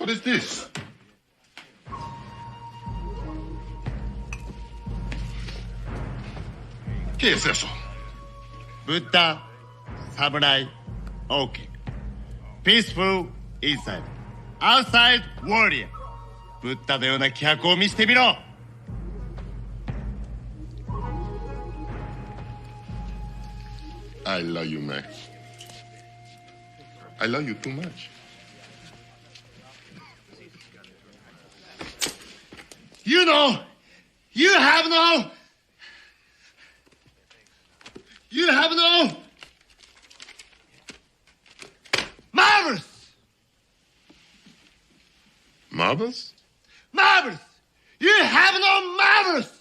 What is this? ¿Qué es eso? Buddha, samurai, okay. Peaceful inside. Outside warrior. ブッダのような気迫を見せてみろ。I love you, Max. I love you too much. You know, you have no marbles. Marbles? Marbles. You have no marbles.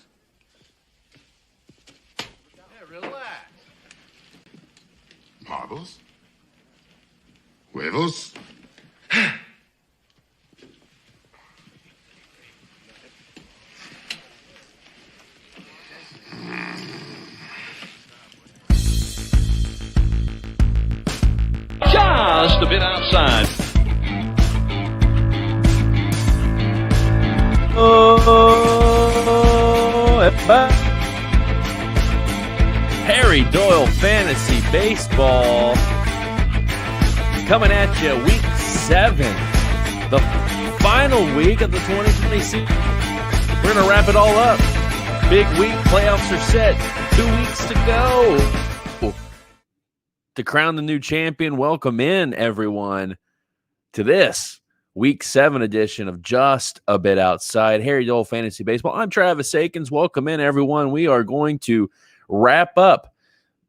Marbles? Huevos? Just a bit outside. Harry Doyle Fantasy Baseball coming at you week 7, the final week of the 2020 season. We're going to wrap it all up. Big week, playoffs are set, 2 weeks to go. To crown the new champion, welcome in everyone to this week 7 edition of Just a Bit Outside, Harry Doyle Fantasy Baseball. I'm Travis Akins. Welcome in everyone. We are going to wrap up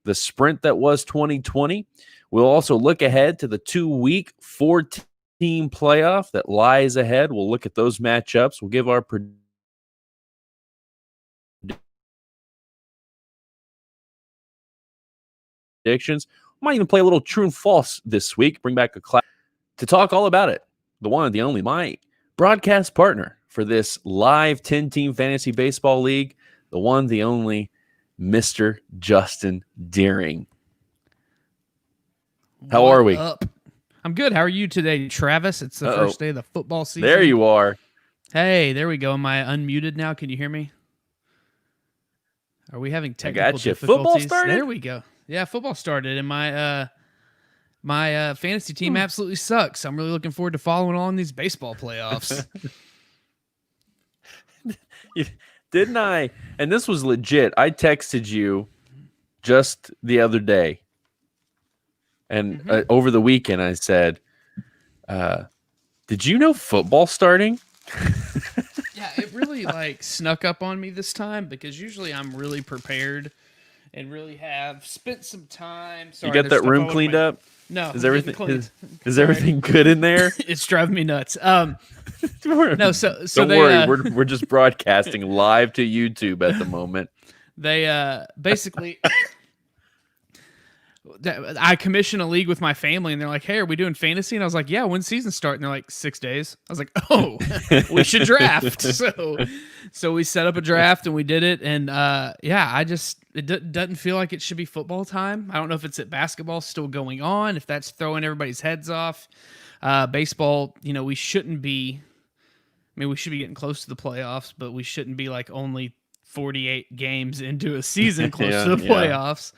the sprint that was 2020. We'll also look ahead to the 2-week 4-team playoff that lies ahead. We'll look at those matchups. We'll give our predictions. Might even play a little true and false this week. Bring back a class to talk all about it. The one, the only, my broadcast partner for this live 10-team fantasy baseball league. The one, the only, Mr. Justin Deering. How are we? Up? I'm good. How are you today, Travis? It's the first day of the football season. There you are. Hey, there we go. Am I unmuted now? Can you hear me? Are we having technical difficulties? Football started? There we go. Yeah, football started, and my fantasy team absolutely sucks. I'm really looking forward to following along these baseball playoffs. Didn't I? And this was legit. I texted you just the other day. And over the weekend, I said, did you know football starting? Yeah, it really snuck up on me this time because usually I'm really prepared and really have spent some time. Sorry, you got that room cleaned up? No. Is everything good in there? It's driving me nuts. No, so don't worry. We're just broadcasting live to YouTube at the moment. They basically I commissioned a league with my family, and they're like, "Hey, are we doing fantasy?" And I was like, "Yeah, when's season start?" And they're like, 6 days. I was like, "Oh, we should draft." So we set up a draft, and we did it. And it doesn't feel like it should be football time. I don't know if it's that basketball still going on, if that's throwing everybody's heads off. Baseball, we shouldn't be. I mean, we should be getting close to the playoffs, but we shouldn't be only 48 games into a season close to the playoffs.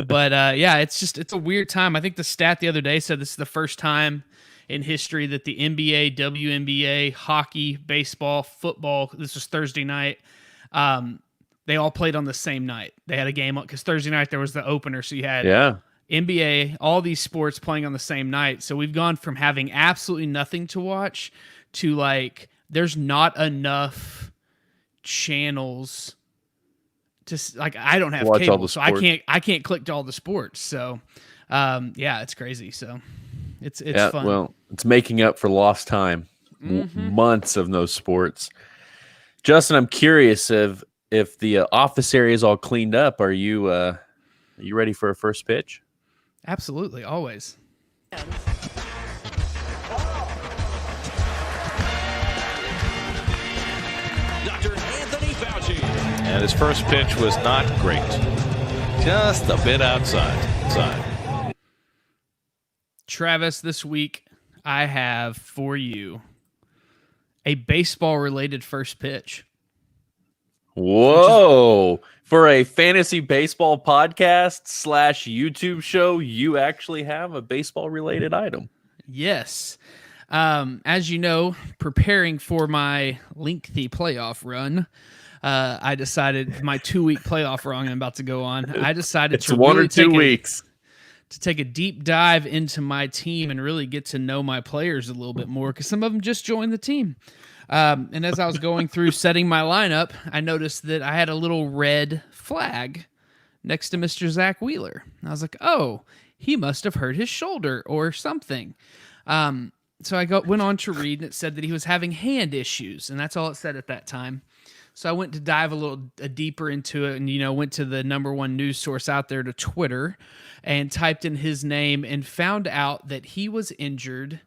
But it's a weird time. I think the stat the other day said this is the first time in history that the NBA, WNBA, hockey, baseball, football, this was Thursday night, they all played on the same night. They had a game because Thursday night there was the opener, so you had NBA, all these sports playing on the same night. So we've gone from having absolutely nothing to watch to there's not enough channels to I don't have watch cable, so I can't click to all the sports. So it's crazy. So it's fun. Well, it's making up for lost time. Months of no sports. Justin, I'm curious if the office area is all cleaned up. Are you ready for a first pitch? Absolutely, always. And his first pitch was not great. Just a bit outside. Travis, this week I have for you a baseball-related first pitch. Whoa. For a fantasy baseball podcast / YouTube show, you actually have a baseball-related item. Yes. As you know, preparing for my lengthy playoff run, I decided my 2-week playoff run I'm about to go on. I decided It's to 1 really or 2 weeks. to take a deep dive into my team and really get to know my players a little bit more because some of them just joined the team. And as I was going through setting my lineup, I noticed that I had a little red flag next to Mr. Zach Wheeler. I was like, oh, he must have hurt his shoulder or something. So I went on to read, and it said that he was having hand issues, and that's all it said at that time. So I went to dive a little deeper into it and, went to the number one news source out there, to Twitter, and typed in his name and found out that he was injured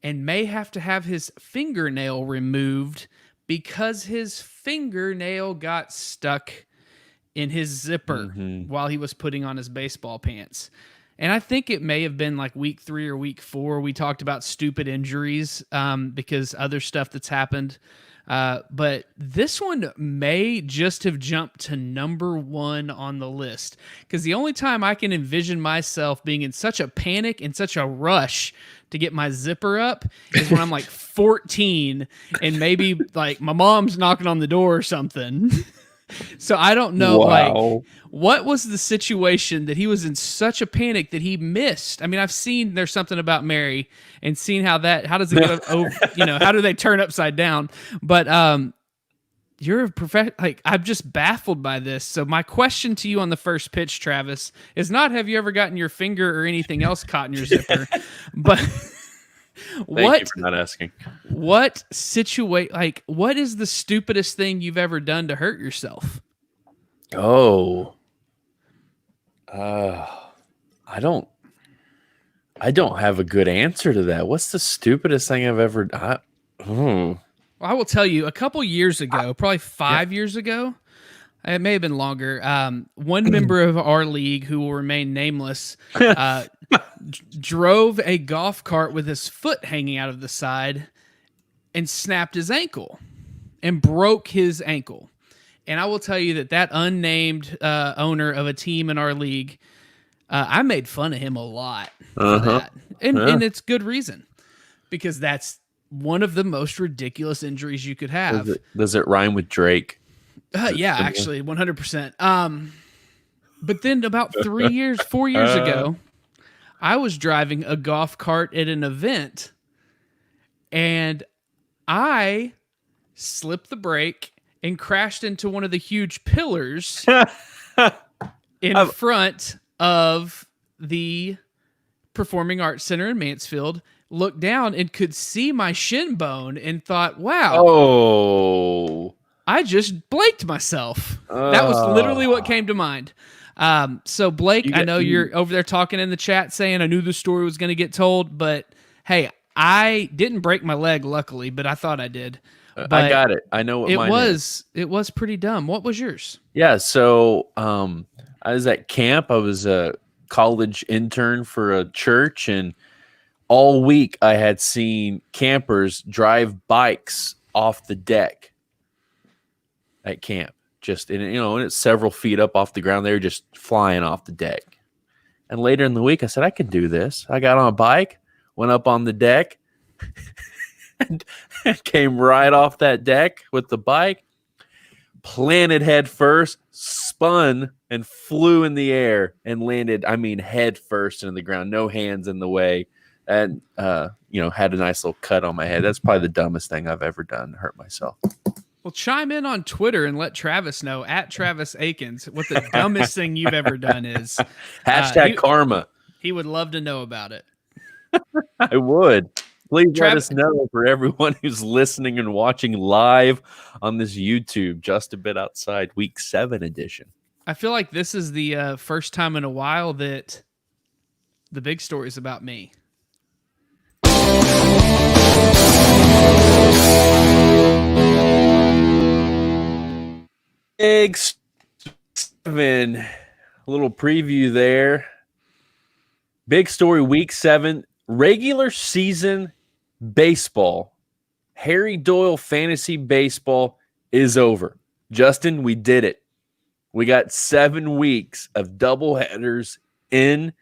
and may have to have his fingernail removed because his fingernail got stuck in his zipper while he was putting on his baseball pants. And I think it may have been like week 3 or week 4. We talked about stupid injuries because other stuff that's happened. But this one may just have jumped to number 1 on the list, because the only time I can envision myself being in such a panic and such a rush to get my zipper up is when I'm like 14 and maybe like my mom's knocking on the door or something. So I don't know, like, what was the situation that he was in such a panic that he missed? I mean, I've seen There's Something About Mary and seen how does it get over, how do they turn upside down? But you're a professional. Like, I'm just baffled by this. So my question to you on the first pitch, Travis, is not have you ever gotten your finger or anything else caught in your zipper, but Thank you for not asking. What is the stupidest thing you've ever done to hurt yourself? Oh, I don't have a good answer to that. What's the stupidest thing I've ever done? Well, I will tell you, a couple years ago, probably 5 years ago, it may have been longer, one member of our league, who will remain nameless, drove a golf cart with his foot hanging out of the side and snapped his ankle and broke his ankle. And I will tell you that unnamed owner of a team in our league, I made fun of him a lot for that. And it's good reason, because that's one of the most ridiculous injuries you could have. Does it rhyme with Drake? Yeah, actually, 100%. But then about 4 years ago, I was driving a golf cart at an event, and I slipped the brake and crashed into one of the huge pillars in front of the Performing Arts Center in Mansfield. Looked down and could see my shin bone and thought, wow. Oh. I just blaked myself. That was literally what came to mind. So Blake, I know you're over there talking in the chat saying I knew the story was going to get told, but hey, I didn't break my leg, luckily, but I thought I did. But I got it. I know what mine is. It was pretty dumb. What was yours? Yeah, so I was at camp. I was a college intern for a church, and all week I had seen campers drive bikes off the deck at camp. And it's several feet up off the ground. They were just flying off the deck. And later in the week, I said, I could do this. I got on a bike, went up on the deck, and came right off that deck with the bike, planted head first, spun, and flew in the air and landed, head first into the ground, no hands in the way. And, had a nice little cut on my head. That's probably the dumbest thing I've ever done to hurt myself. Well, chime in on Twitter and let Travis know, at Travis Akins, what the dumbest thing you've ever done is. Hashtag karma. He would love to know about it. I would. Please let us know, for everyone who's listening and watching live on this YouTube, Just a Bit Outside Week 7 edition. I feel like this is the first time in a while that the big story is about me. Big 7, a little preview there. Big story, week 7, regular season baseball Harry Doyle Fantasy Baseball is over. Justin, we did it. We got 7 weeks of doubleheaders in.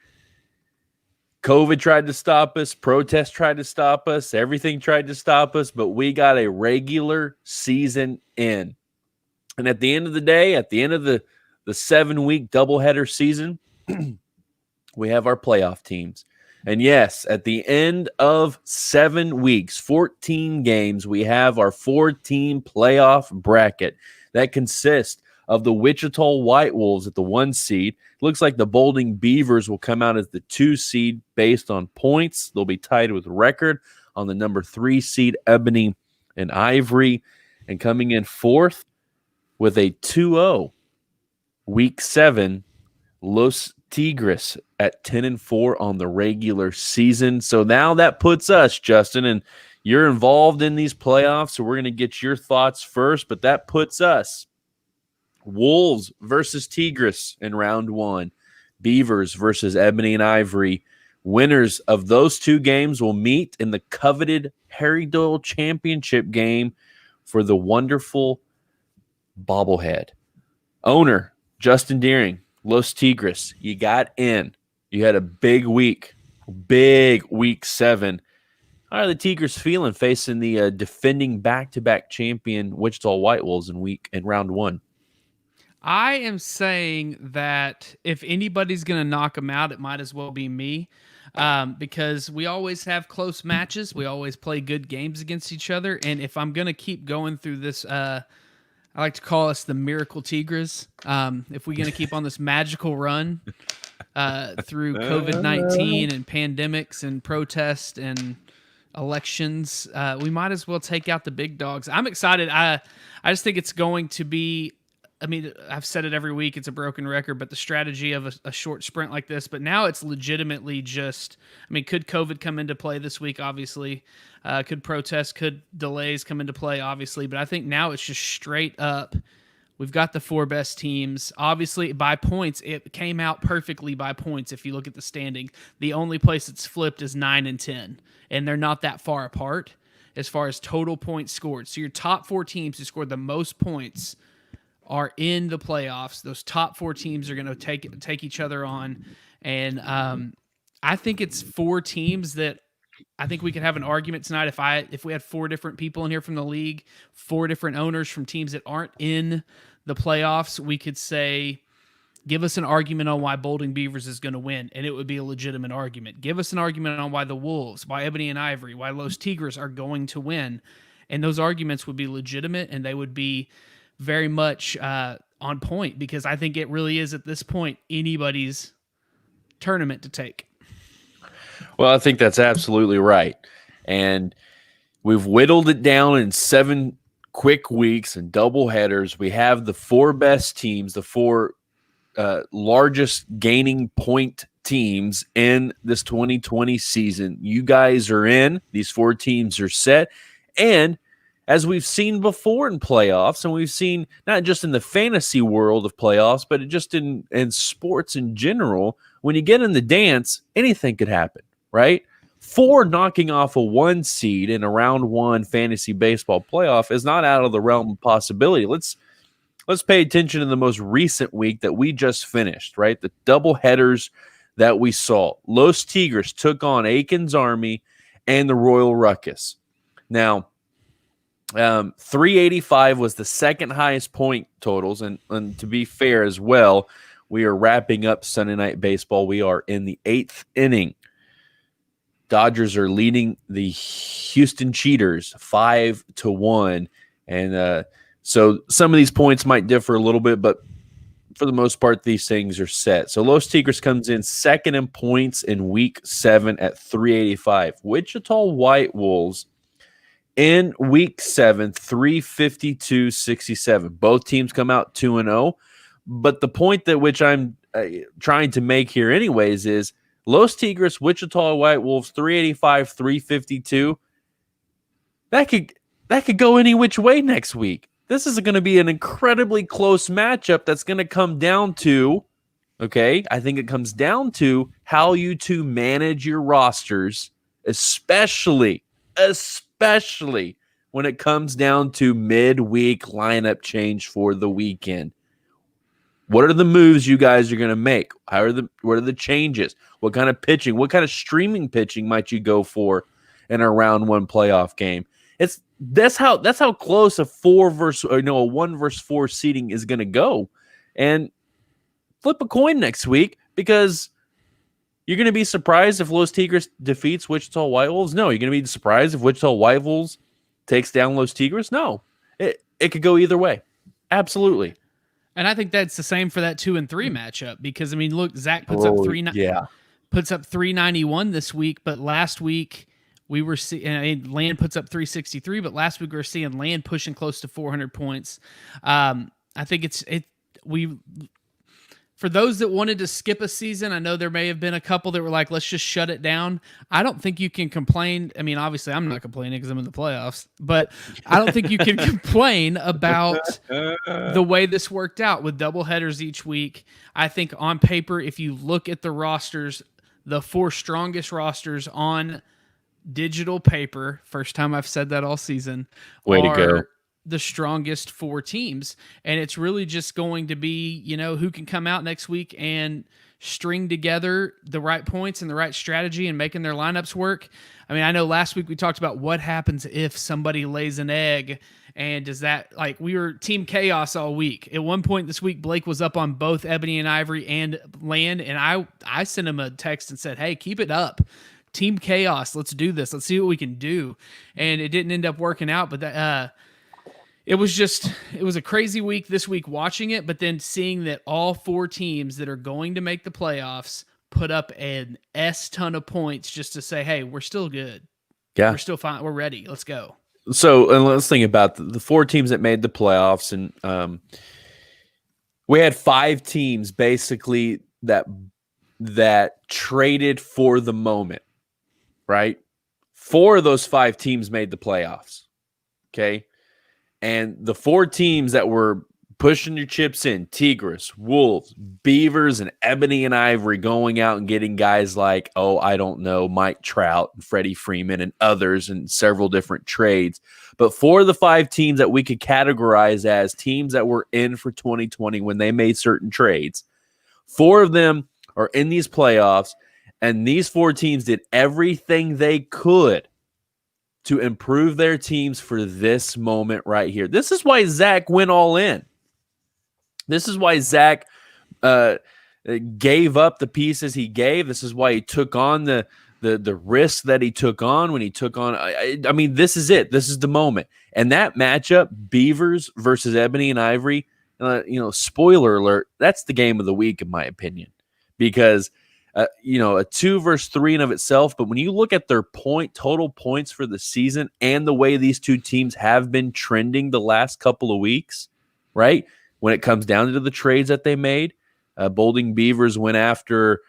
COVID tried to stop us. Protests tried to stop us. Everything tried to stop us. But we got a regular season in. And at the end of the day, at the end of the 7-week doubleheader season, we have our playoff teams. And yes, at the end of 7 weeks, 14 games, we have our 4-team playoff bracket that consists of the Wichita White Wolves at the 1 seed. It looks like the Boulding Beavers will come out as the 2 seed based on points. They'll be tied with record on the number 3 seed, Ebony and Ivory. And coming in 4th with a 2-0, Week 7, Los Tigres at 10-4 on the regular season. So now that puts us, Justin, and you're involved in these playoffs, so we're going to get your thoughts first, but that puts us Wolves versus Tigres in round 1, Beavers versus Ebony and Ivory. Winners of those 2 games will meet in the coveted Harry Doyle Championship game for the wonderful bobblehead. Owner, Justin Deering, Los Tigres, you got in. You had a big week 7. How are the Tigres feeling facing the defending back-to-back champion Wichita White Wolves in round 1? I am saying that if anybody's going to knock them out, it might as well be me, because we always have close matches. We always play good games against each other. And if I'm going to keep going through this, I like to call us the Miracle Tigres. If we're going to keep on this magical run through COVID-19 and pandemics and protests and elections, we might as well take out the big dogs. I'm excited. I just think it's going to be, I mean, I've said it every week, it's a broken record, but the strategy of a short sprint like this, but now it's legitimately just, I mean, could COVID come into play this week? Obviously. Could protests, could delays come into play? Obviously. But I think now it's just straight up. We've got the 4 best teams. Obviously, by points, it came out perfectly by points if you look at the standing. The only place it's flipped is 9 and 10, and they're not that far apart as far as total points scored. So your top 4 teams who scored the most points are in the playoffs. Those top 4 teams are going to take each other on, and I think it's 4 teams that I think we could have an argument tonight if we had 4 different people in here from the league, 4 different owners from teams that aren't in the playoffs. We could say, give us an argument on why Boulding Beavers is going to win, and it would be a legitimate argument. Give us an argument on why the Wolves, why Ebony and Ivory, why Los Tigres are going to win, and those arguments would be legitimate, and they would be very much on point, because I think it really is at this point anybody's tournament to take. Well, I think that's absolutely right. And we've whittled it down in 7 quick weeks and double headers. We have the 4 best teams, the 4 largest gaining point teams in this 2020 season. You guys are in. These 4 teams are set. And as we've seen before in playoffs, and we've seen not just in the fantasy world of playoffs, but just in sports in general, when you get in the dance, anything could happen, right? 4 knocking off a 1 seed in a round 1 fantasy baseball playoff is not out of the realm of possibility. Let's pay attention to the most recent week that we just finished, right? The double headers that we saw. Los Tigres took on Aiken's Army and the Royal Ruckus. Now, 385 was the second highest point totals, and to be fair as well, we are wrapping up Sunday Night Baseball. We are in the 8th inning. Dodgers are leading the Houston Cheaters 5-1, and so some of these points might differ a little bit, but for the most part, these things are set. So Los Tigres comes in second in points in Week 7 at 385. Wichita White Wolves in Week 7, 352.67. Both teams come out 2-0. But the point that which I'm trying to make here anyways is Los Tigres, Wichita White Wolves, 385, 352. That could go any which way next week. This is going to be an incredibly close matchup that's going to come down to, okay, I think it comes down to how you two manage your rosters, especially when it comes down to midweek lineup change for the weekend? What are the moves you guys are going to make? What are the changes? What kind of pitching? What kind of streaming pitching might you go for in a round one playoff game? That's how close a 1 versus 4 seeding is going to go. And flip a coin next week, because you're going to be surprised if Los Tigres defeats Wichita White Wolves. No, you're going to be surprised if Wichita White Wolves takes down Los Tigres. No, it could go either way. Absolutely. And I think that's the same for that 2 and 3 matchup, because I mean, look, Zach puts up 391 this week, but last week we were seeing Land puts up 363, but last week we were seeing Land pushing close to 400 points. I think for those that wanted to skip a season, I know there may have been a couple that were like, let's just shut it down. I don't think you can complain. I mean, obviously, I'm not complaining because I'm in the playoffs, but I don't think you can complain about the way this worked out with double headers each week. I think on paper, if you look at the rosters, the 4 strongest rosters on digital paper, first time I've said that all season, way to go, the strongest 4 teams. And it's really just going to be, who can come out next week and string together the right points and the right strategy and making their lineups work. I mean, I know last week we talked about what happens if somebody lays an egg, and does that, like, we were team chaos all week. At one point this week, Blake was up on both Ebony and Ivory and Land, and I sent him a text and said, hey, keep it up. Team chaos. Let's do this. Let's see what we can do. And it didn't end up working out, but it was a crazy week this week watching it, but then seeing that all 4 teams that are going to make the playoffs put up an ton of points just to say, hey, we're still good. Yeah. We're still fine. We're ready. Let's go. So, and let's think about the 4 teams that made the playoffs. And we had 5 teams basically that traded for the moment, right? 4 of those 5 teams made the playoffs. Okay. And the 4 teams that were pushing your chips in, Tigres, Wolves, Beavers, and Ebony and Ivory, going out and getting guys like, Mike Trout and Freddie Freeman and others in several different trades. But 4 of the 5 teams that we could categorize as teams that were in for 2020 when they made certain trades, 4 of them are in these playoffs, and these 4 teams did everything they could to improve their teams for this moment right here. This is why Zach went all in. This is why Zach gave up the pieces he gave. This is why he took on the risk that he took on when he took on. I mean, this is it. This is the moment. And that matchup, Beavers versus Ebony and Ivory, spoiler alert, that's the game of the week in my opinion, because a 2 versus 3 in of itself. But when you look at their total points for the season and the way these 2 teams have been trending the last couple of weeks, right? When it comes down to the trades that they made, Bolding Beavers went after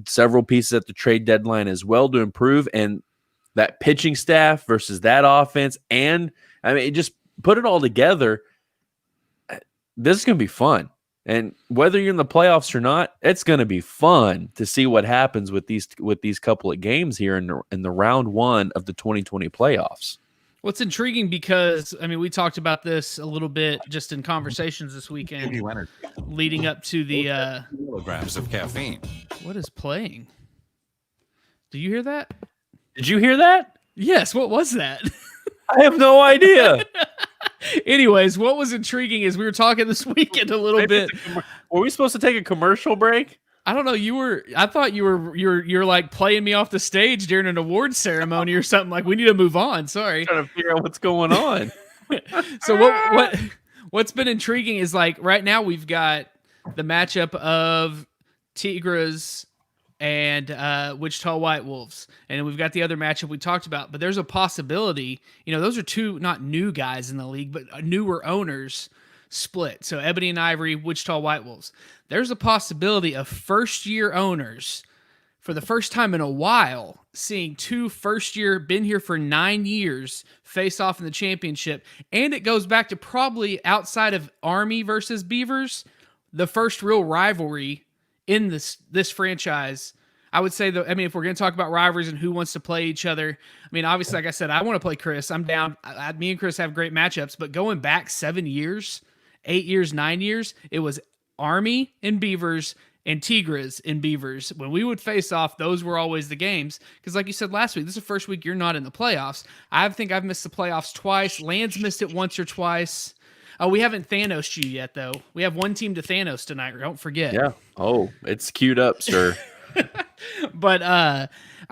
several pieces at the trade deadline as well to improve. And that pitching staff versus that offense, and I mean, just put it all together. This is going to be fun. And whether you're in the playoffs or not, it's going to be fun to see what happens with these couple of games here in the round 1 of the 2020 playoffs. What's intriguing, because I mean, we talked about this a little bit just in conversations this weekend, leading up to the kilograms of caffeine. What is playing? Do you hear that? Did you hear that? Yes. What was that? I have no idea. Anyways, what was intriguing is we were talking this weekend a little bit. Were we supposed to take a commercial break? I don't know. I thought you're like playing me off the stage during an awards ceremony or something. Like, we need to move on. Sorry. I'm trying to figure out what's going on. So what's been intriguing is, like, right now we've got the matchup of Tigres and Wichita White Wolves, and we've got the other matchup we talked about. But there's a possibility, those are 2 not new guys in the league, but newer owners split. So Ebony and Ivory, Wichita White Wolves. There's a possibility of first-year owners, for the first time in a while, seeing 2 first-year, been here for 9 years, face off in the championship. And it goes back to probably, outside of Army versus Beavers, the first real rivalry in this franchise I would say that, I mean, if we're going to talk about rivalries and who wants to play each other, I mean, obviously, like I said, I want to play Chris. I'm down. Me and Chris have great matchups, but going back 7 years, 8 years, 9 years, it was Army and Beavers and Tigres and Beavers. When we would face off, those were always the games. Because like you said last week, this is the first week you're not in the playoffs. I think I've missed the playoffs twice. Land's missed it once or twice. Oh, we haven't Thanos'd you yet, though. We have one team to Thanos tonight. Don't forget. Yeah. Oh, it's queued up, sir. But I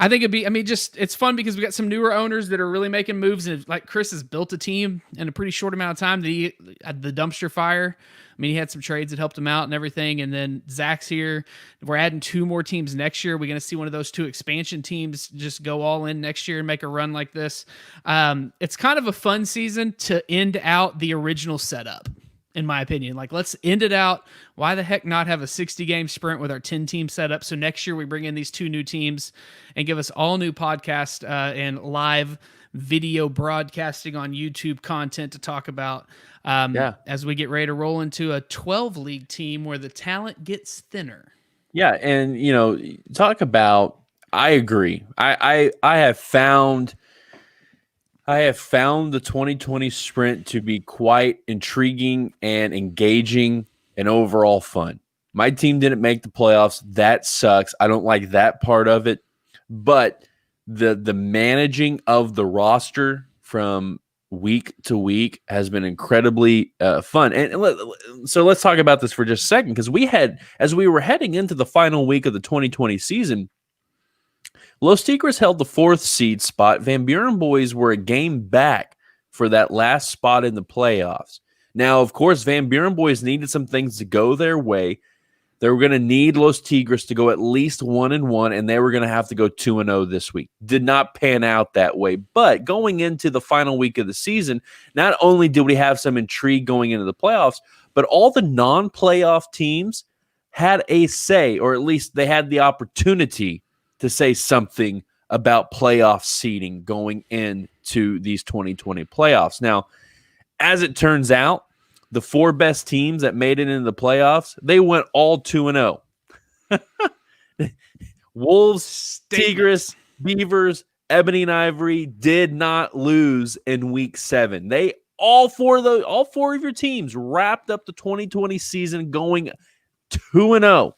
think it'd be, I mean, just, it's fun because we got some newer owners that are really making moves. And like Chris has built a team in a pretty short amount of time that he had the dumpster fire. I mean, he had some trades that helped him out and everything. And then Zach's here. We're adding 2 more teams next year. We're going to see one of those 2 expansion teams just go all in next year and make a run like this. It's kind of a fun season to end out the original setup, in my opinion. Like, let's end it out. Why the heck not have a 60-game sprint with our 10-team setup? So next year we bring in these 2 new teams and give us all new podcast and live video broadcasting on YouTube content to talk about as we get ready to roll into a 12-league team where the talent gets thinner. Yeah, and talk about. I agree. I have found the 2020 sprint to be quite intriguing and engaging and overall fun. My team didn't make the playoffs. That sucks. I don't like that part of it. But the managing of the roster from week to week has been incredibly fun. So let's talk about this for just a second, because as we were heading into the final week of the 2020 season, Los Tigres held the 4th seed spot. Van Buren boys were a game back for that last spot in the playoffs. Now, of course, Van Buren boys needed some things to go their way. They were going to need Los Tigres to go at least 1-1, and they were going to have to go 2-0 this week. Did not pan out that way. But going into the final week of the season, not only did we have some intrigue going into the playoffs, but all the non-playoff teams had a say, or at least they had the opportunity to say something about playoff seeding going into these 2020 playoffs. Now, as it turns out, the 4 best teams that made it into the playoffs, they went all 2-0. Wolves, Tigres, Beavers, Ebony and Ivory did not lose in week 7. They all four of your teams wrapped up the 2020 season going 2-0.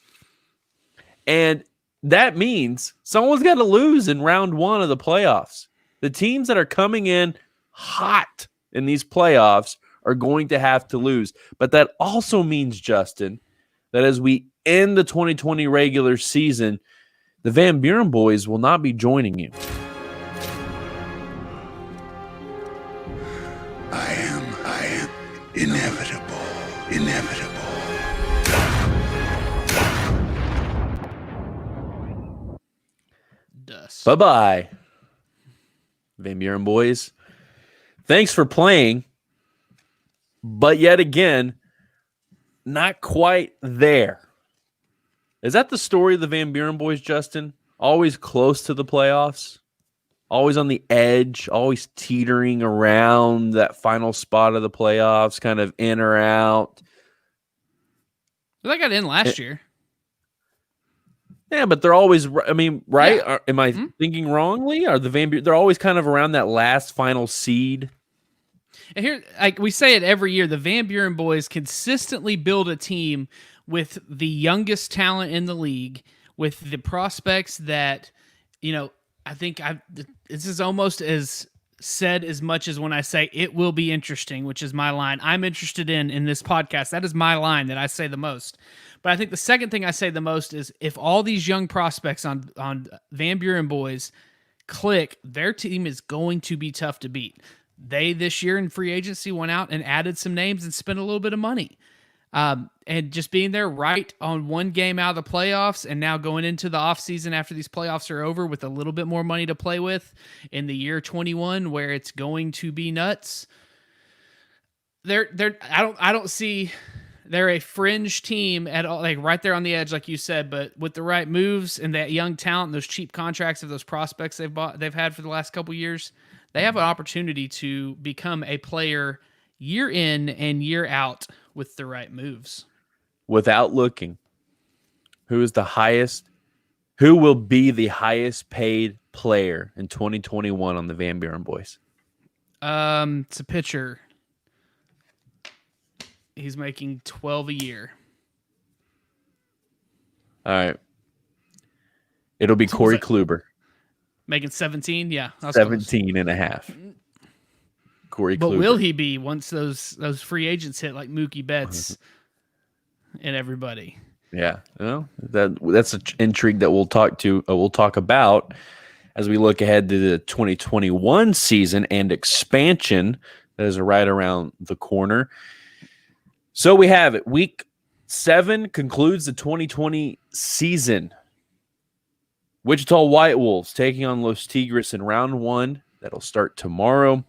And that means someone's got to lose in round 1 of the playoffs. The teams that are coming in hot in these playoffs are going to have to lose. But that also means, Justin, that as we end the 2020 regular season, the Van Buren boys will not be joining you. I am inevitable. Dust. Bye-bye, Van Buren boys. Thanks for playing. But yet again, not quite there. Is that the story of the Van Buren boys, Justin? Always close to the playoffs? Always on the edge? Always teetering around that final spot of the playoffs, kind of in or out? Well, they got in last year. Yeah, but they're always, I mean, right? Yeah. Am I thinking wrongly? Are the Van Buren, they're always kind of around that last final seed? And here, like we say it every year, the Van Buren boys consistently build a team with the youngest talent in the league, with the prospects that, I think this is almost as said as much as when I say it will be interesting, which is my line I'm interested in this podcast. That is my line that I say the most. But I think the second thing I say the most is if all these young prospects on Van Buren boys click, their team is going to be tough to beat. They, this year in free agency, went out and added some names and spent a little bit of money. And just being there right on one game out of the playoffs and now going into the offseason after these playoffs are over with a little bit more money to play with in the year 21 where it's going to be nuts. I don't see they're a fringe team at all, like right there on the edge, like you said, but with the right moves and that young talent and those cheap contracts of those prospects they've had for the last couple years, they have an opportunity to become a player year in and year out with the right moves. Without looking, who is the highest Who will be the highest paid player in 2021 on the Van Buren Boys? It's a pitcher. He's making 12 a year. All right. It'll be Corey Kluber. Making 17? Yeah. 17 and a half. Corey But Kluber. will he be once those free agents hit like Mookie Betts and everybody? Yeah. Well, that's an intrigue that we'll talk about as we look ahead to the 2021 season and expansion that is right around the corner. So we have it. Week 7 concludes the 2020 season. Wichita White Wolves taking on Los Tigres in round 1. That'll start tomorrow.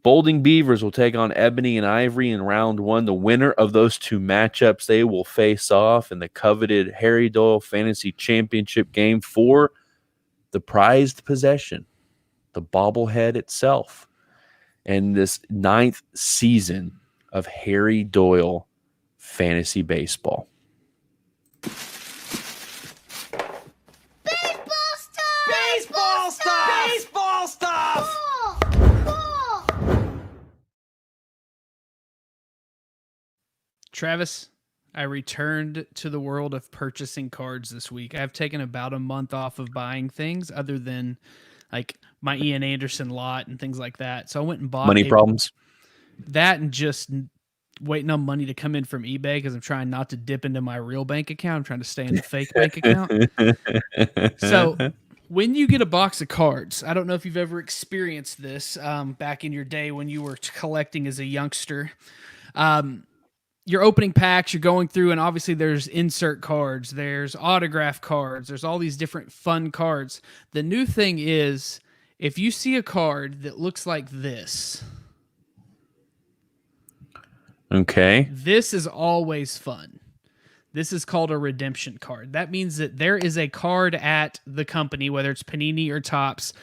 Bolding Beavers will take on Ebony and Ivory in round 1. The winner of those 2 matchups, they will face off in the coveted Harry Doyle Fantasy Championship game for the prized possession, the bobblehead itself, and this 9th season of Harry Doyle Fantasy Baseball. Baseball stuff! Baseball stuff! Travis, I returned to the world of purchasing cards this week. I've taken about a month off of buying things other than like my Ian Anderson lot and things like that. So I went and bought Money problems? That and just waiting on money to come in from eBay because I'm trying not to dip into my real bank account. I'm trying to stay in the fake bank account. So when you get a box of cards, I don't know if you've ever experienced this back in your day when you were collecting as a youngster. You're opening packs, you're going through, and obviously there's insert cards, there's autograph cards, there's all these different fun cards. The new thing is, if you see a card that looks like this, Okay. this is always fun. This is called a redemption card. That means that there is a card at the company, whether it's Panini or Topps,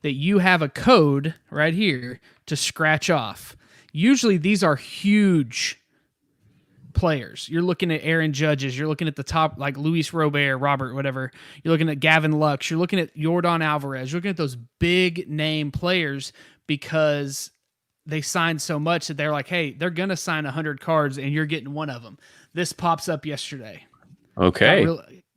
that you have a code right here to scratch off. Usually these are huge players. You're looking at Aaron Judges. You're looking at the top, like Luis Robert, whatever. You're looking at Gavin Lux. You're looking at Yordan Alvarez. You're looking at those big name players because they signed so much that they're like, hey, they're going to sign 100 cards and you're getting one of them. This pops up yesterday. Okay.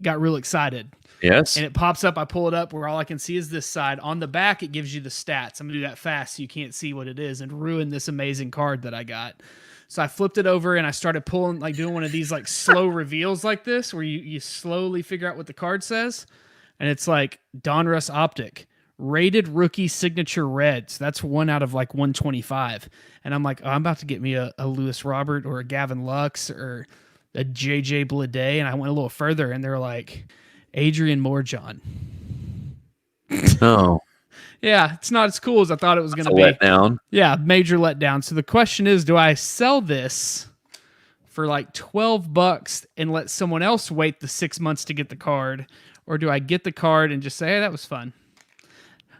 Got real excited. Yes. And it pops up. I pull it up where all I can see is this side. On the back, it gives you the stats. I'm going to do that fast so you can't see what it is and ruin this amazing card that I got. So I flipped it over and I started pulling, like doing one of these like slow reveals like this where you slowly figure out what the card says. And it's like Donruss Optic, rated rookie signature reds. That's 1 out of like 125. And I'm like, oh, I'm about to get me a Luis Robert or a Gavin Lux or a JJ Bleday. And I went a little further and they're like, Adrian Morejon. Oh. Yeah, it's not as cool as I thought it was going to be. Letdown. Yeah, major letdown. So the question is, do I sell this for like $12 and let someone else wait the 6 months to get the card, or do I get the card and just say, hey, that was fun?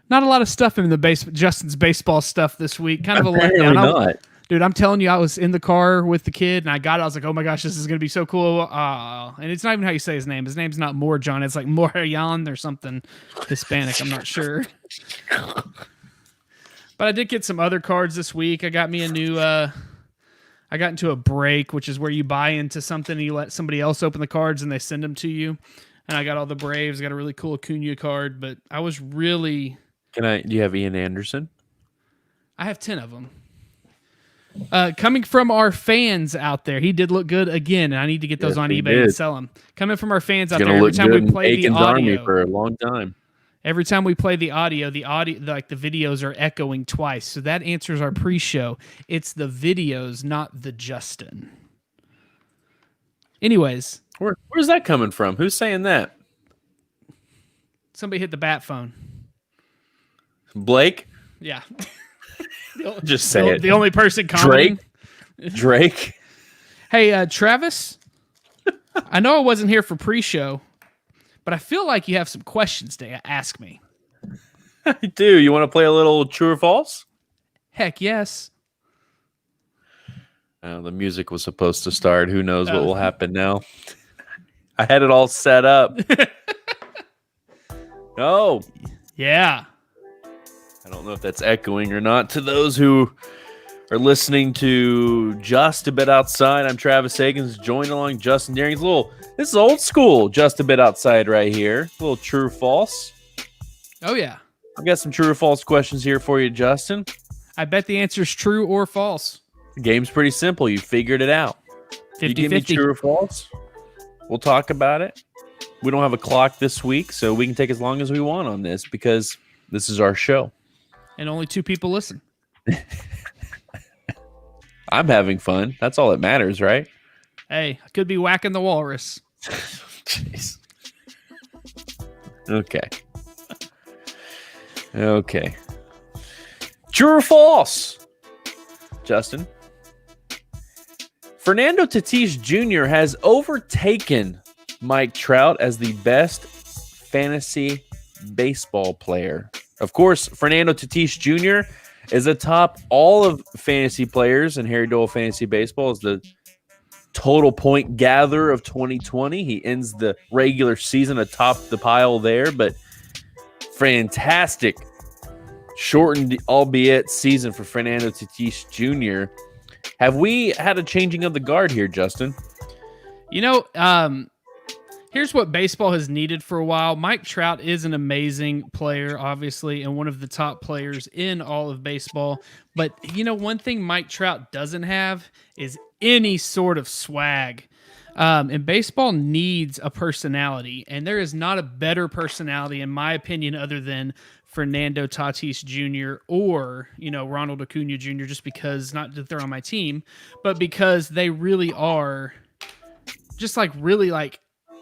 Not a lot of stuff in the Justin's baseball stuff this week. Kind of a letdown. Not. Dude, I'm telling you, I was in the car with the kid and I got it. I was like, oh my gosh, this is going to be so cool. And it's not even how you say his name. His name's not Morejon. It's like Morejon or something Hispanic. I'm not sure. But I did get some other cards this week. I got me a new, I got into a break, which is where you buy into something and you let somebody else open the cards and they send them to you. And I got all the Braves. I got a really cool Acuna card, but I was really... Do you have Ian Anderson? I have 10 of them. Coming from our fans out there, he did look good again, and I need to get those on eBay and sell them. Coming from our fans out there, every time we play the audio, for a long time. Every time we play the audio, like the videos are echoing twice. So that answers our pre-show. It's the videos, not the Justin. Anyways, where's that coming from? Who's saying that? Somebody hit the bat phone. Blake? Yeah. Just say it. The only person commenting. Drake. Hey, Travis, I know I wasn't here for pre-show, but I feel like you have some questions to ask me. I do. You want to play a little true or false? Heck yes. The music was supposed to start. Who knows what will happen now? I had it all set up. Oh, Yeah. I don't know if that's echoing or not. To those who are listening to Just a Bit Outside, I'm Travis Higgins, joined along Justin Deering's this is old school Just a Bit Outside right here. A little true or false. Oh, yeah. I've got some true or false questions here for you, Justin. I bet the answer is true or false. The game's pretty simple. You figured it out. 50-50. You give me true or false, we'll talk about it. We don't have a clock this week, so we can take as long as we want on this because this is our show. And only 2 people listen. I'm having fun. That's all that matters, right? Hey, I could be whacking the walrus. Jeez. Okay. Okay. True or false? Justin. Fernando Tatis Jr. has overtaken Mike Trout as the best fantasy baseball player. Of course, Fernando Tatis Jr. is atop all of fantasy players in Harry Dole Fantasy Baseball as the total point gatherer of 2020. He ends the regular season atop the pile there, but fantastic, shortened, albeit, season for Fernando Tatis Jr. Have we had a changing of the guard here, Justin? Here's what baseball has needed for a while. Mike Trout is an amazing player, obviously, and one of the top players in all of baseball. But, one thing Mike Trout doesn't have is any sort of swag. And baseball needs a personality, and there is not a better personality, in my opinion, other than Fernando Tatis Jr. or, Ronald Acuna Jr., just because, not that they're on my team, but because they really are just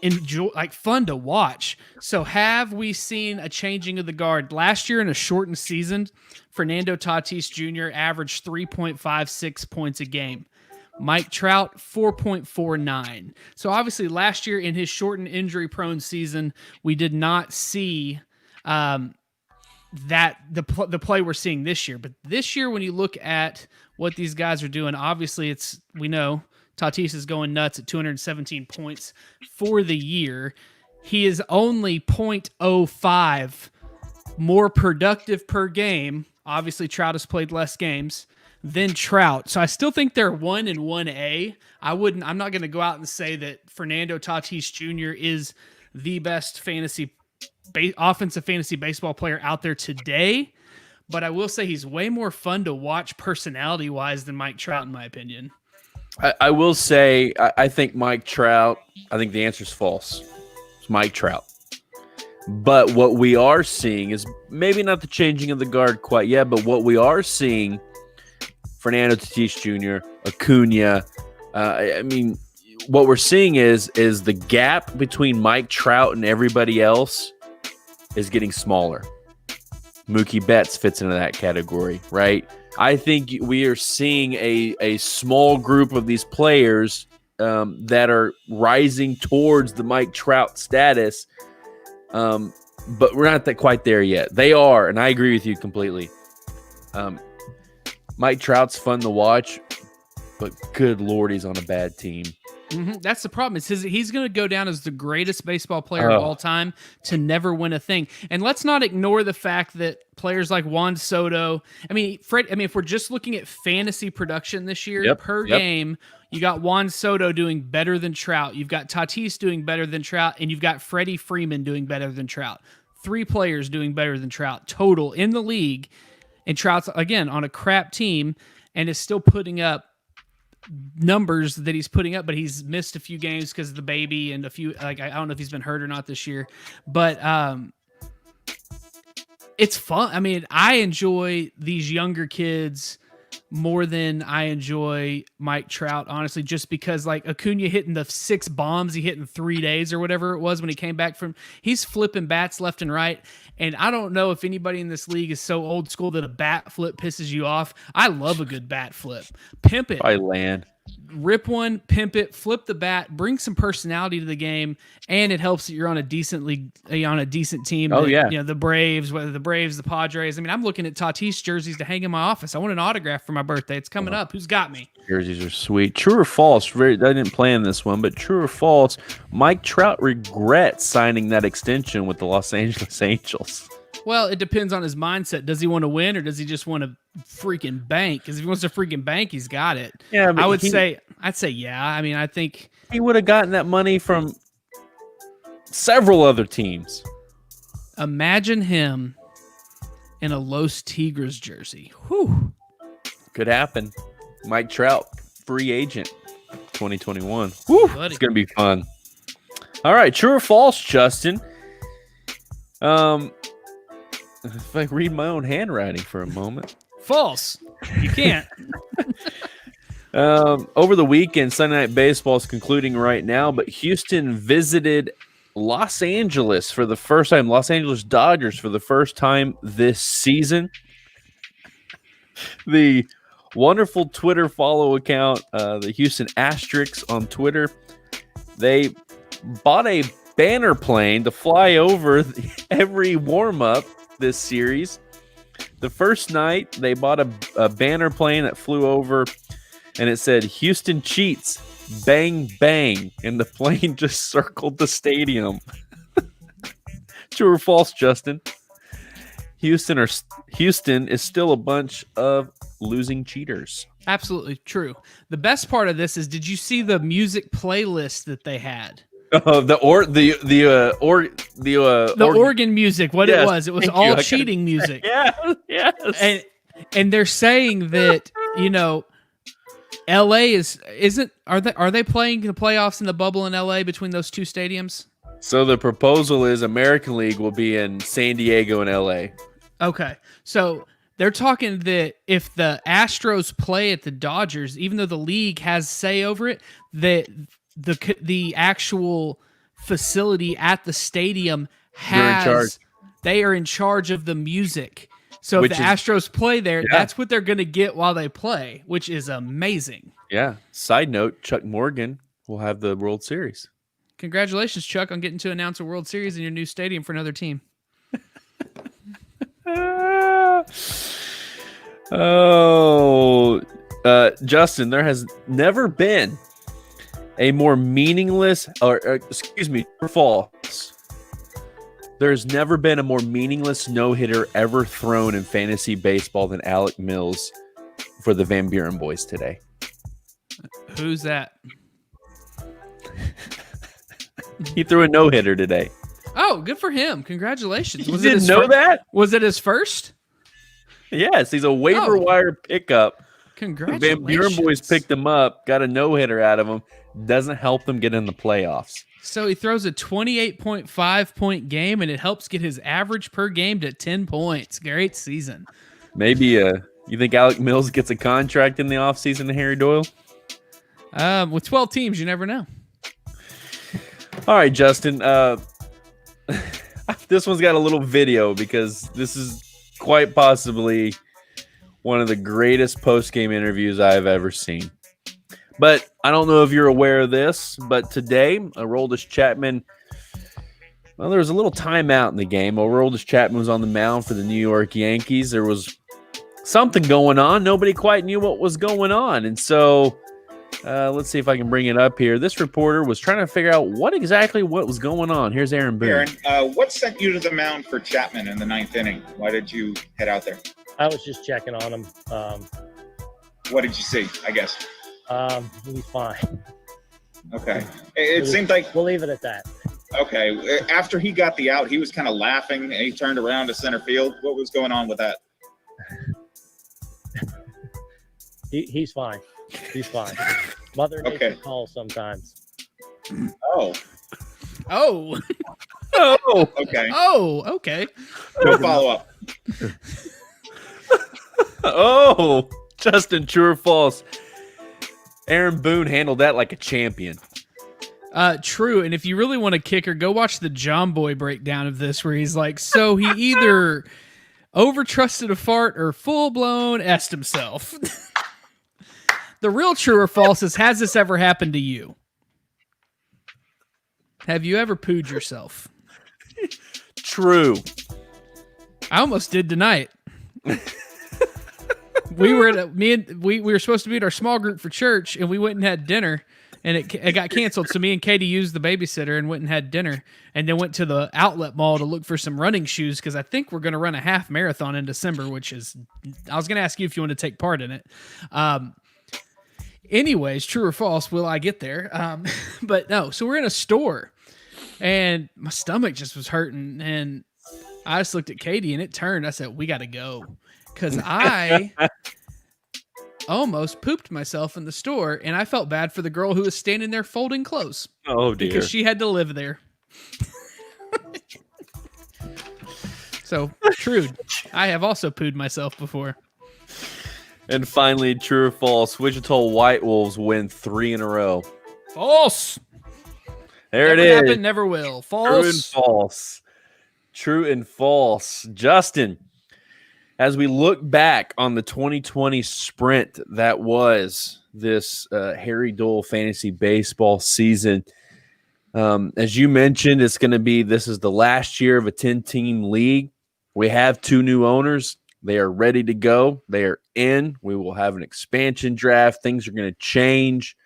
enjoy, fun to watch. So have we seen a changing of the guard? Last year in a shortened season, Fernando Tatis Jr. averaged 3.56 points a game. Mike Trout, 4.49. So obviously last year in his shortened injury-prone season, we did not see that the play we're seeing this year. But this year, when you look at what these guys are doing, obviously we know Tatis is going nuts at 217 points for the year. He is only 0.05 more productive per game. Obviously, Trout has played less games than Trout. So I still think they're 1 and 1A. I'm not going to go out and say that Fernando Tatis Jr. is the best offensive fantasy baseball player out there today, but I will say he's way more fun to watch personality-wise than Mike Trout, in my opinion. I will say, I think Mike Trout, I think the answer is false. It's Mike Trout. But what we are seeing is maybe not the changing of the guard quite yet, but what we are seeing, Fernando Tatis Jr., Acuna, what we're seeing is the gap between Mike Trout and everybody else is getting smaller. Mookie Betts fits into that category, right? I think we are seeing a small group of these players that are rising towards the Mike Trout status, but we're not quite there yet. They are, and I agree with you completely. Mike Trout's fun to watch, but good Lord, he's on a bad team. Mm-hmm. That's the problem. He's going to go down as the greatest baseball player of all time to never win a thing. And let's not ignore the fact that players like Juan Soto. If we're just looking at fantasy production this year per game, you got Juan Soto doing better than Trout. You've got Tatis doing better than Trout, and you've got Freddie Freeman doing better than Trout. 3 players doing better than Trout total in the league. And Trout's, again, on a crap team and is still putting up numbers that he's putting up, but he's missed a few games because of the baby and a few, I don't know if he's been hurt or not this year, but it's fun. I enjoy these younger kids more than I enjoy Mike Trout, honestly, just because Acuna hitting the 6 bombs he hit in 3 days or whatever it was when he came back he's flipping bats left and right. And I don't know if anybody in this league is so old school that a bat flip pisses you off. I love a good bat flip. Pimp it. Probably Land. rip one, pimp it, flip the bat, bring some personality to the game, and it helps that you're on a decent league, on a decent team. Oh, that, yeah. you know, the Braves, whether the Braves, the Padres. I mean, I'm looking at Tatis jerseys to hang in my office. I want an autograph for my birthday. It's coming up. Who's got me? Jerseys are sweet. True or false? I didn't plan this one, but true or false? Mike Trout regrets signing that extension with the Los Angeles Angels. Well, it depends on his mindset. Does he want to win or does he just want to freaking bank? Because if he wants to freaking bank, he's got it. Yeah, but I'd say yeah. I mean, I think he would have gotten that money from several other teams. Imagine him in a Los Tigres jersey. Whew. Could happen. Mike Trout, free agent, 2021. Whew, it's gonna be fun. All right, true or false, Justin? If I read my own handwriting for a moment. False. You can't. Over the weekend, Sunday Night Baseball is concluding right now, but Houston visited Los Angeles for the first time. Los Angeles Dodgers for the first time this season. The wonderful Twitter follow account, the Houston Asterix on Twitter, they bought a banner plane to fly over every warm-up this series. The first night, they bought a banner plane that flew over, and it said, "Houston cheats, bang, bang," and the plane just circled the stadium. True or false, Justin? Houston is still a bunch of losing cheaters. Absolutely true. The best part of this is, did you see the music playlist that they had? The organ music. What yes, it was all cheating music. Yeah, yes. And they're saying that, you know, LA are they playing the playoffs in the bubble in LA between those two stadiums? So the proposal is American League will be in San Diego and LA. Okay. So they're talking that if the Astros play at the Dodgers, even though the league has say over it, that the actual facility at the stadium they are in charge of the music. So if the Astros play there, that's what they're going to get while they play, which is amazing. Yeah. Side note, Chuck Morgan will have the World Series. Congratulations, Chuck, on getting to announce a World Series in your new stadium for another team. Justin, there has never been a more meaningless, false. There's never been a more meaningless no-hitter ever thrown in fantasy baseball than Alec Mills for the Van Buren boys today. Who's that? He threw a no-hitter today. Oh, good for him. Congratulations. You didn't know that? Was it his first? Yes, he's a waiver wire pickup. Congratulations. Van Buren boys picked him up, got a no-hitter out of him. Doesn't help them get in the playoffs. So he throws a 28.5 point game, and it helps get his average per game to 10 points. Great season. Maybe you think Alec Mills gets a contract in the offseason to Harry Doyle? With 12 teams, you never know. All right, Justin. This one's got a little video because this is quite possibly one of the greatest post-game interviews I've ever seen. But I don't know if you're aware of this, but today, Aroldis Chapman, well, there was a little timeout in the game. Aroldis Chapman was on the mound for the New York Yankees. There was something going on. Nobody quite knew what was going on. And so let's see if I can bring it up here. This reporter was trying to figure out what was going on. Here's Aaron Boone. Aaron, what sent you to the mound for Chapman in the ninth inning? Why did you head out there? I was just checking on him. What did you see, I guess? He's fine. Okay. It seemed like... We'll leave it at that. Okay. After he got the out, he was kind of laughing, and he turned around to center field. What was going on with that? He's fine. He's fine. Mother Nature calls sometimes. Oh. Oh. Oh. Okay. Oh, okay. No follow-up. Oh, Justin, true or false? Aaron Boone handled that like a champion. True. And if you really want a kicker, go watch the John Boy breakdown of this, where he's like, so he either overtrusted a fart or full-blown S'd himself. The real true or false is, has this ever happened to you? Have you ever pooed yourself? True. I almost did tonight. We were we were supposed to be at our small group for church, and we went and had dinner, and it got canceled. So me and Katie used the babysitter and went and had dinner, and then went to the outlet mall to look for some running shoes because I think we're going to run a half marathon in December, which is, I was going to ask you if you want to take part in it. Anyways, true or false, will I get there? But no, so we're in a store, and my stomach just was hurting, and I just looked at Katie, and it turned. I said, we got to go, because I almost pooped myself in the store, and I felt bad for the girl who was standing there folding clothes. Oh, dear. Because she had to live there. So, true. I have also pooed myself before. And finally, true or false, Wichita White Wolves win 3 in a row. False. There Never it is. happened, never will. False. True and false. True and false. Justin, as we look back on the 2020 sprint that was this Harry Dole fantasy baseball season, as you mentioned, this is the last year of a 10-team league. We have 2 new owners. They are ready to go. They are in. We will have an expansion draft. Things are going to change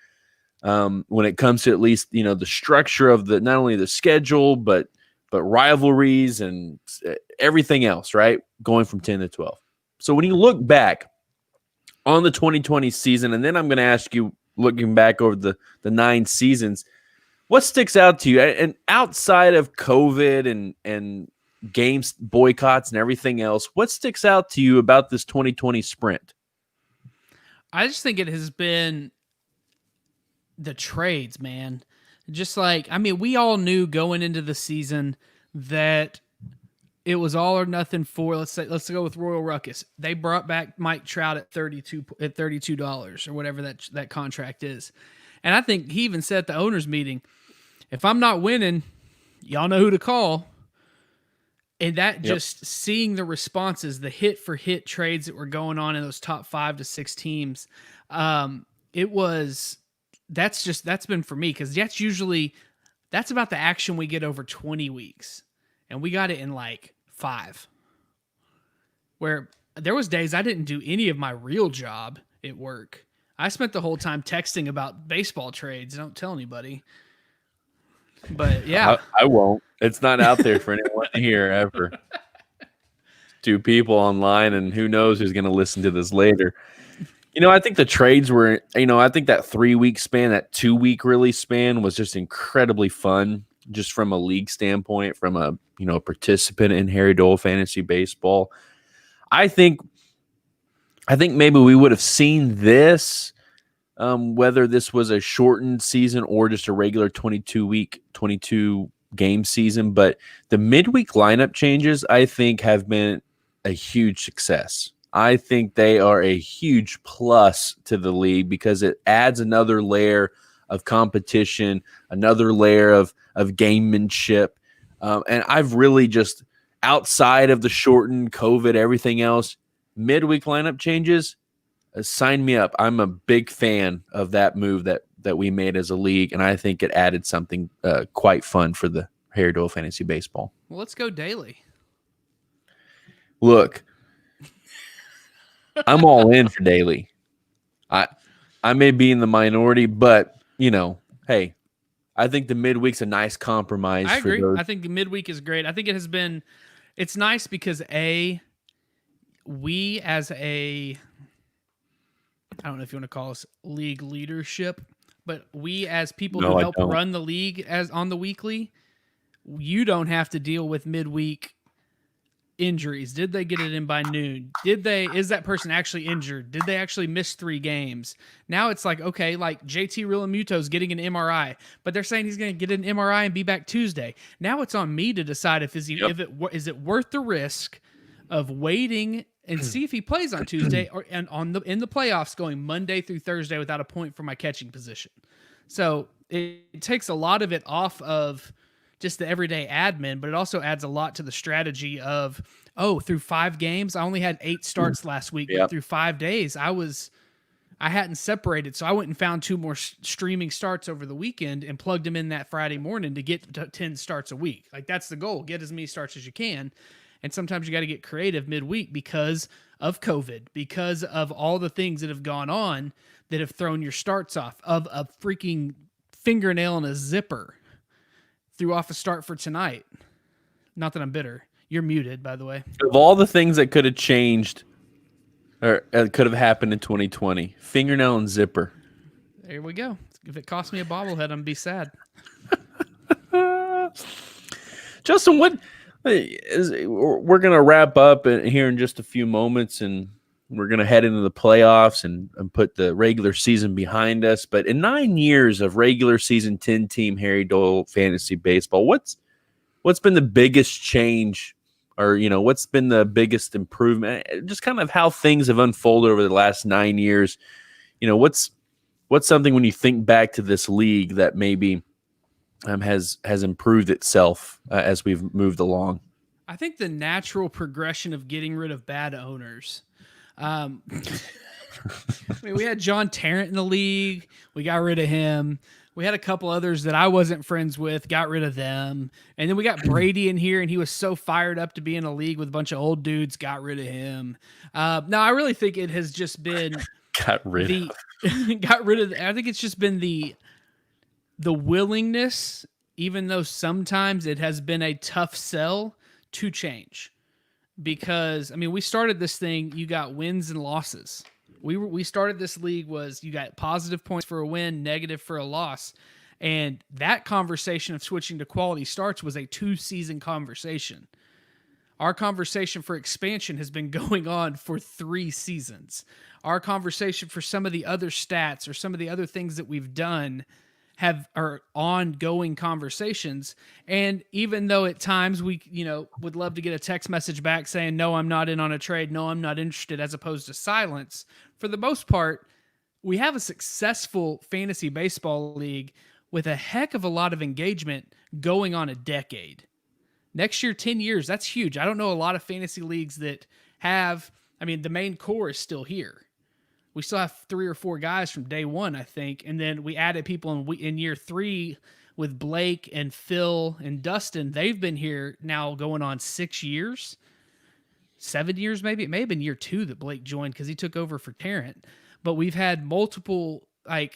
when it comes to at least, the structure of not only the schedule, but rivalries and everything else, right? Going from 10 to 12. So when you look back on the 2020 season, and then I'm going to ask you, looking back over the 9 seasons, what sticks out to you? And outside of COVID and games boycotts and everything else, what sticks out to you about this 2020 sprint? I just think it has been the trades, man. Just like, we all knew going into the season that it was all or nothing for, let's go with Royal Ruckus. They brought back Mike Trout at $32 or whatever that contract is. And I think he even said at the owners meeting, if I'm not winning, y'all know who to call. And that just seeing the responses, the hit for hit trades that were going on in those top 5 to 6 teams, that's been for me, because that's about the action we get over 20 weeks. And we got it in like 5. Where there was days I didn't do any of my real job at work. I spent the whole time texting about baseball trades. Don't tell anybody. But yeah. I won't. It's not out there for anyone to hear ever. 2 people online, and who knows who's going to listen to this later. I think the trades were, I think that 3-week span, that 2-week really span was just incredibly fun, just from a league standpoint, from a, participant in Harry Dole fantasy baseball. I think maybe we would have seen this, whether this was a shortened season or just a regular 22 game season. But the midweek lineup changes, I think, have been a huge success. I think they are a huge plus to the league because it adds another layer of competition, another layer of gamemanship. And I've really just, outside of the shortened COVID, everything else, midweek lineup changes, sign me up. I'm a big fan of that move that we made as a league, and I think it added something quite fun for the Harry Dole fantasy baseball. Well, let's go daily. Look, I'm all in for daily. I may be in the minority, but hey, I think the midweek's a nice compromise. I agree. For those. I think the midweek is great. I think it's nice because we as a, I don't know if you want to call us league leadership, but we as people who help run the league on the weekly, you don't have to deal with midweek injuries. Did they get it in by noon? Is that person actually injured? Did they actually miss 3 games? Now it's like, okay, like JT Realmuto's getting an MRI, but they're saying he's going to get an MRI and be back Tuesday. Now it's on me to decide is it worth the risk of waiting and see if he plays on Tuesday in the playoffs going Monday through Thursday without a point for my catching position. So it takes a lot of it off of just the everyday admin, but it also adds a lot to the strategy of, through 5 games, I only had 8 starts last week, but through 5 days, I was I hadn't separated, so I went and found 2 more streaming starts over the weekend and plugged them in that Friday morning to get to 10 starts a week. Like, that's the goal. Get as many starts as you can. And sometimes you got to get creative midweek because of COVID, because of all the things that have gone on that have thrown your starts off, of a freaking fingernail and a zipper threw off a start for tonight. Not that I'm bitter. You're muted, by the way. Of all the things that could have changed or could have happened in 2020, fingernail and zipper. There we go. If it cost me a bobblehead, I'm going to be sad. Justin, we're going to wrap up here in just a few moments, and we're going to head into the playoffs and put the regular season behind us. But in 9 years of regular season 10-team Harry Doyle fantasy baseball, what's been the biggest change, or what's been the biggest improvement? Just kind of how things have unfolded over the last 9 years. What's something when you think back to this league that maybe has improved itself as we've moved along? I think the natural progression of getting rid of bad owners. I mean, we had John Tarrant in the league. We got rid of him. We had a couple others that I wasn't friends with, got rid of them. And then we got Brady in here, and he was so fired up to be in a league with a bunch of old dudes, got rid of him. No, I really think it has just been I think it's just been the willingness, even though sometimes it has been a tough sell, to change. Because, I mean, we started this thing, you got wins and losses. We started this league was you got positive points for a win, negative for a loss. And that conversation of switching to quality starts was a 2-season conversation. Our conversation for expansion has been going on for 3 seasons. Our conversation for some of the other stats or some of the other things that we've done are ongoing conversations. And even though at times we, would love to get a text message back saying, no, I'm not in on a trade. No, I'm not interested, as opposed to silence. For the most part, we have a successful fantasy baseball league with a heck of a lot of engagement going on a decade. Next year, 10 years, that's huge. I don't know a lot of fantasy leagues that have, the main core is still here. We still have 3 or 4 guys from day one, I think. And then we added people in year 3 with Blake and Phil and Dustin. They've been here now going on 6 years, 7 years maybe. It may have been year 2 that Blake joined because he took over for Tarrant. But we've had multiple, the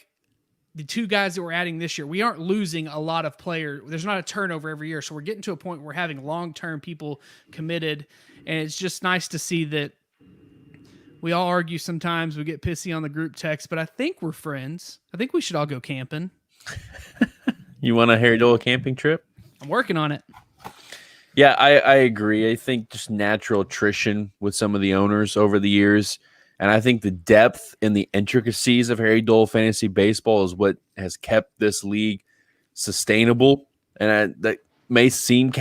2 guys that we're adding this year. We aren't losing a lot of players. There's not a turnover every year. So we're getting to a point where we're having long-term people committed. And it's just nice to see that. We all argue sometimes. We get pissy on the group text, but I think we're friends. I think we should all go camping. You want a Harry Doyle camping trip? I'm working on it. Yeah, I agree. I think just natural attrition with some of the owners over the years. And I think the depth and the intricacies of Harry Doyle fantasy baseball is what has kept this league sustainable. And that may seem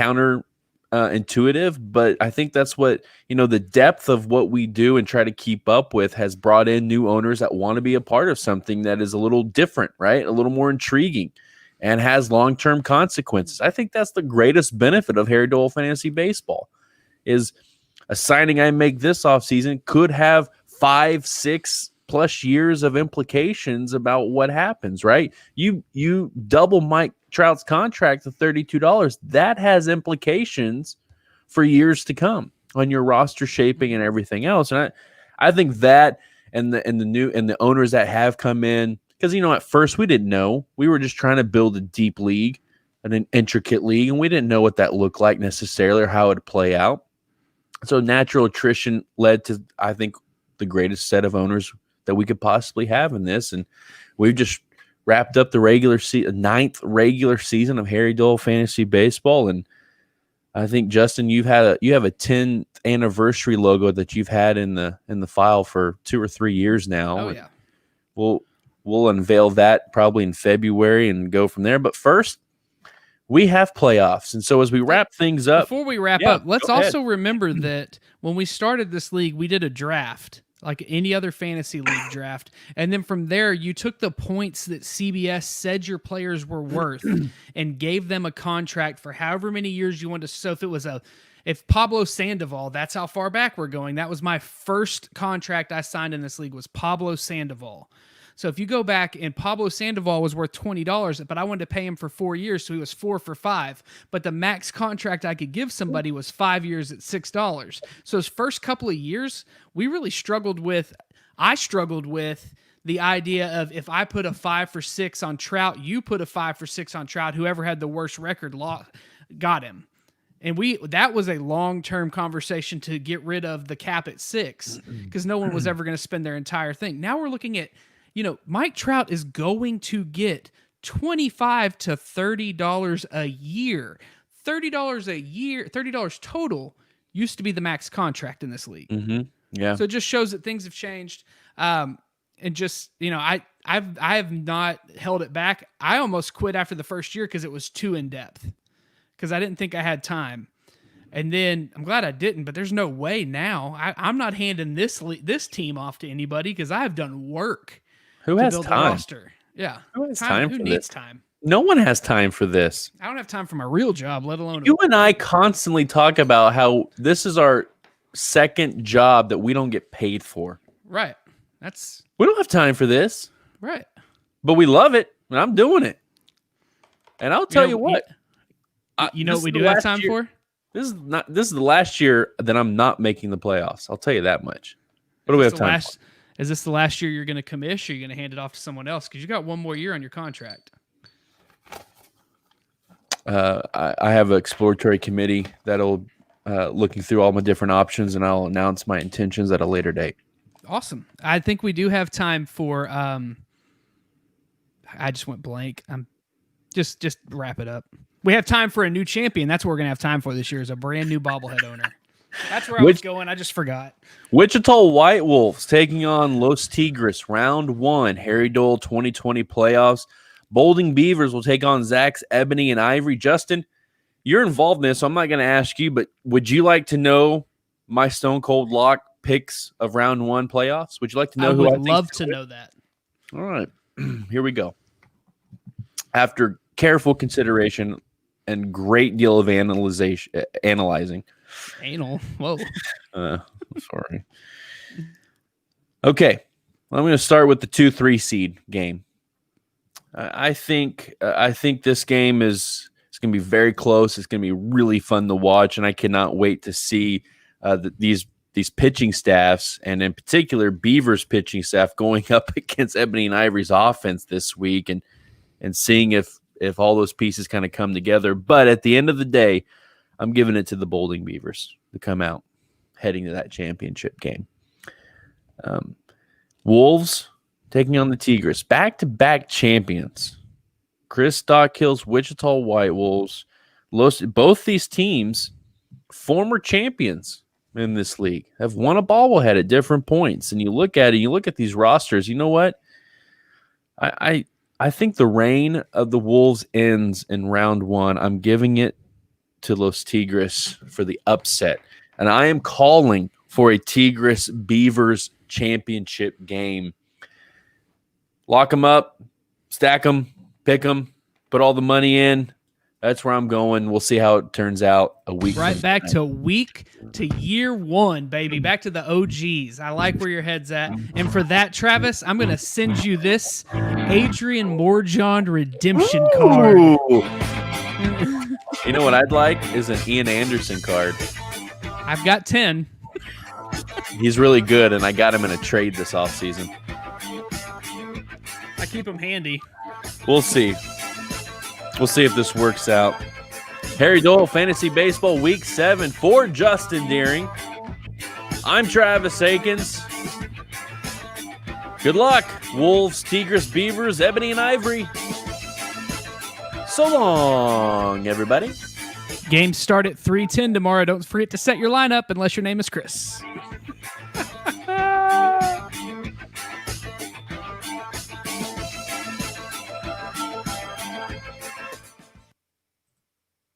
intuitive, but I think that's what, the depth of what we do and try to keep up with has brought in new owners that want to be a part of something that is a little different, right? A little more intriguing and has long-term consequences. I think that's the greatest benefit of Harry Doyle fantasy baseball is a signing I make this offseason could have 5-6 plus years of implications about what happens, right? You double Mike Trout's contract to $32. That has implications for years to come on your roster shaping and everything else. And I think that and the owners that have come in, because at first we didn't know. We were just trying to build a deep league and an intricate league, and we didn't know what that looked like necessarily or how it would play out. So natural attrition led to, I think, the greatest set of owners that we could possibly have in this. And we've just wrapped up the ninth regular season of Harry Doyle fantasy baseball. And I think, Justin, you have a 10th anniversary logo that you've had in the file for 2 or 3 years now. Oh yeah. We'll unveil that probably in February and go from there. But first, we have playoffs. And so as we wrap things up. Before we wrap up, let's also remember that when we started this league, we did a draft. like any other fantasy league draft. And then from there, you took the points that CBS said your players were worth and gave them a contract for however many years you wanted to. So if Pablo Sandoval, that's how far back we're going. That was my first contract I signed in this league, was Pablo Sandoval. So if you go back, and Pablo Sandoval was worth $20, but I wanted to pay him for 4 years, so he was 4 for $5. But the max contract I could give somebody was 5 years at $6. So his first couple of years, I struggled with the idea of, if I put a 5 for 6 on Trout, you put a 5 for 6 on Trout, whoever had the worst record got him. And that was a long-term conversation to get rid of the cap at 6, because no one was ever going to spend their entire thing. Now we're looking at, Mike Trout is going to get $25 to $30 a year. $30 a year, $30 total used to be the max contract in this league. Mm-hmm. Yeah. So it just shows that things have changed. And just, I have not held it back. I almost quit after the first year because it was too in-depth, because I didn't think I had time. And then I'm glad I didn't, but there's no way now. I'm not handing this team off to anybody, because I have done work. Who has time? Roster. Yeah. Who has time for Who needs this? time? No one has time for this. I don't have time for my real job, let alone. You and I constantly talk about how this is our second job that we don't get paid for. Right. We don't have time for this. Right. But we love it, and I'm doing it. And I'll tell you what. You know what we do have time for? This is the last year that I'm not making the playoffs. I'll tell you that much. What do we have time for? Is this the last year you're going to commish, or are you going to hand it off to someone else? Because you got one more year on your contract. I have an exploratory committee that'll looking through all my different options, and I'll announce my intentions at a later date. Awesome. I think we do have time for. I just went blank. Just wrap it up. We have time for a new champion. That's what we're going to have time for this year, is a brand new bobblehead owner. That's where I was going. I just forgot. Wichita White Wolves taking on Los Tigres, round 1, Harry Dole 2020 playoffs. Boulding Beavers will take on Zach's Ebony and Ivory. Justin, you're involved in this, so I'm not going to ask you, but would you like to know my Stone Cold Lock picks of round 1 playoffs? Would you like to know who I would love to know that. All right. Here we go. After careful consideration and great deal of analyzing. Anal. Whoa. Sorry. Okay. I'm going to start with the 2-3 seed game. I think this game is going to be very close. It's going to be really fun to watch, and I cannot wait to see these pitching staffs, and in particular Beavers pitching staff, going up against Ebony and Ivory's offense this week, and seeing if all those pieces kind of come together. But at the end of the day, I'm giving it to the Boulding Beavers to come out heading to that championship game. Wolves taking on the Tigres, back-to-back champions. Chris Stockhill's Wichita White Wolves. Both these teams, former champions in this league, have won a bobblehead at different points. And you look at these rosters, you know what? I think the reign of the Wolves ends in round 1. I'm giving it to Los Tigres for the upset. And I am calling for a Tigres Beavers championship game. Lock them up, stack them, pick them, put all the money in. That's where I'm going. We'll see how it turns out a week. Right back to year 1, baby. Back to the OGs. I like where your head's at. And for that, Travis, I'm going to send you this Adrian Morjon redemption card. You know what I'd like is an Ian Anderson card. I've got 10. He's really good, and I got him in a trade this offseason. I keep him handy. We'll see. We'll see if this works out. Harry Dole Fantasy Baseball Week 7 for Justin Deering. I'm Travis Akins. Good luck, Wolves, Tigres, Beavers, Ebony, and Ivory. So long, everybody. Games start at 3:10 tomorrow. Don't forget to set your lineup unless your name is Chris.